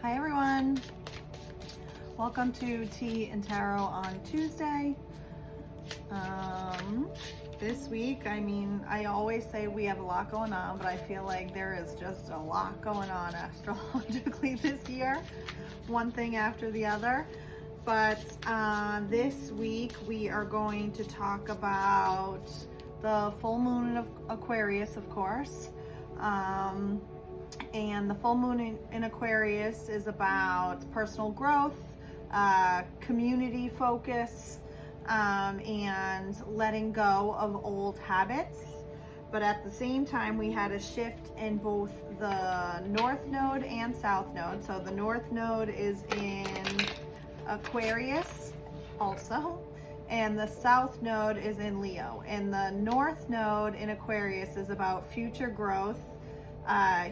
Hi everyone, welcome to Tea and Tarot on Tuesday. This week, I always say we have a lot going on, but I feel like there is just a lot going on astrologically this year, one thing after the other. But this week we are going to talk about the full moon in Aquarius, of course. And the full moon in Aquarius is about personal growth, community focus, and letting go of old habits. But at the same time, we had a shift in both the North Node and South Node. So the North Node is in Aquarius also, and the South Node is in Leo. And the North Node in Aquarius is about future growth,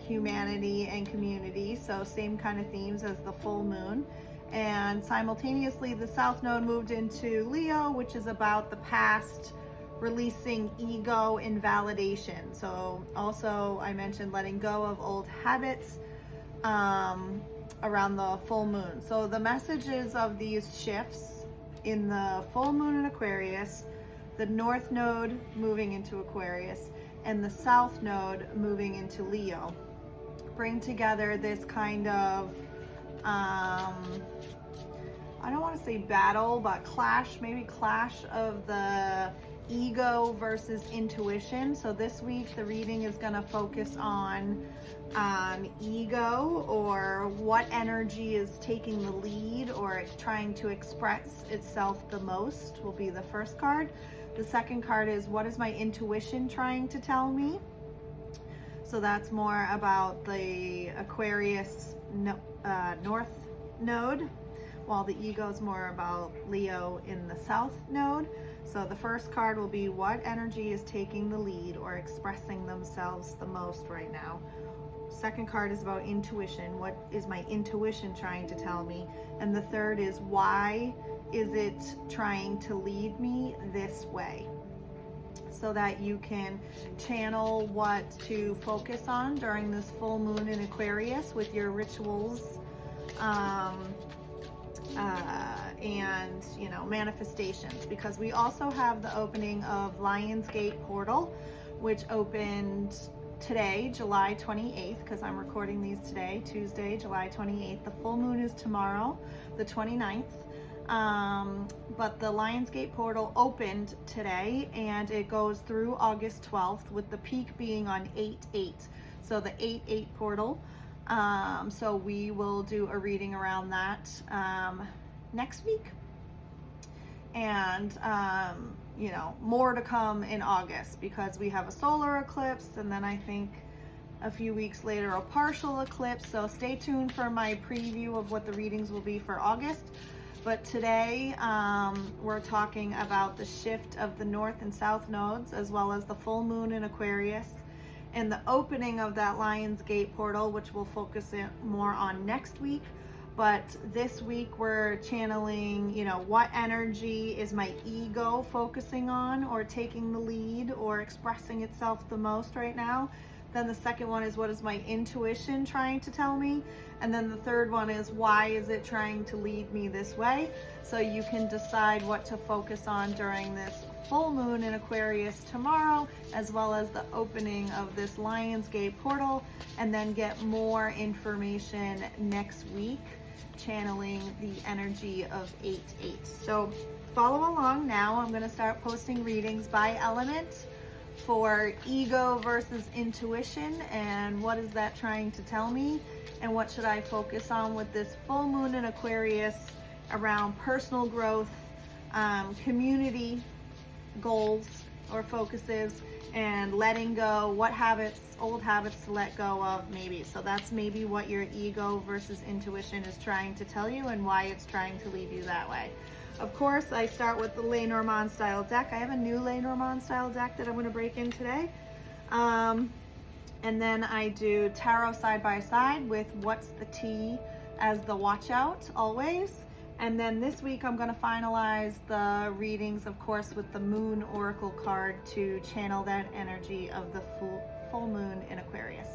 humanity and community, so same kind of themes as the full moon. And simultaneously the South Node moved into Leo, which is about the past, releasing ego and validation. So also I mentioned letting go of old habits around the full moon. So the messages of these shifts in the full moon in Aquarius, the North Node moving into Aquarius, and the South Node moving into Leo, bring together this kind of, I don't want to say battle, but clash of the ego versus intuition. So this week the reading is going to focus on ego, or what energy is taking the lead or trying to express itself the most, will be the first card. The second card is, what is my intuition trying to tell me? So that's more about the Aquarius North Node, while the ego is more about Leo in the South Node. So the first card will be, what energy is taking the lead or expressing themselves the most right now? Second card is about intuition. What is my intuition trying to tell me? And the third is, why is it trying to lead me this way? So that you can channel what to focus on during this full moon in Aquarius with your rituals and manifestations. Because we also have the opening of Lionsgate Portal, which opened today, July 28th, because I'm recording these today, Tuesday, July 28th. The full moon is tomorrow, the 29th. But the Lionsgate portal opened today, and it goes through August 12th, with the peak being on 8/8. So the 8/8 portal. So we will do a reading around that next week. And more to come in August, because we have a solar eclipse, and then I think a few weeks later a partial eclipse. So stay tuned for my preview of what the readings will be for August. But today we're talking about the shift of the North and South nodes, as well as the full moon in Aquarius and the opening of that Lionsgate portal, which we'll focus more on next week. But this week we're channeling, what energy is my ego focusing on or taking the lead or expressing itself the most right now. Then the second one is, what is my intuition trying to tell me? And then the third one is, why is it trying to lead me this way? So you can decide what to focus on during this full moon in Aquarius tomorrow, as well as the opening of this Lionsgate portal, and then get more information next week, channeling the energy of 8/8. So follow along now. I'm going to start posting readings by element for ego versus intuition, and what is that trying to tell me, and what should I focus on with this full moon in Aquarius around personal growth, community goals or focuses, and letting go, what habits, old habits to let go of maybe. So that's maybe what your ego versus intuition is trying to tell you, and why it's trying to lead you that way. Of course, I start with the Lenormand style deck. I have a new Lenormand style deck that I'm going to break in today. And then I do tarot side by side with what's the tea as the watch out always. And then this week I'm going to finalize the readings, of course, with the Moon Oracle card to channel that energy of the full moon in Aquarius.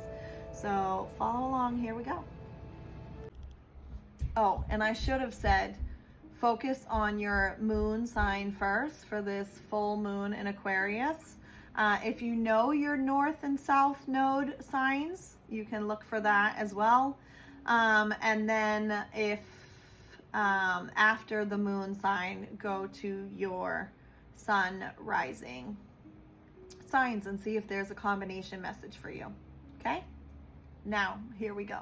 So follow along, here we go. Oh, and I should have said, focus on your moon sign first for this full moon in Aquarius. If you know your north and south node signs, you can look for that as well. And then if after the moon sign, go to your sun rising signs and see if there's a combination message for you. Okay? Now, here we go.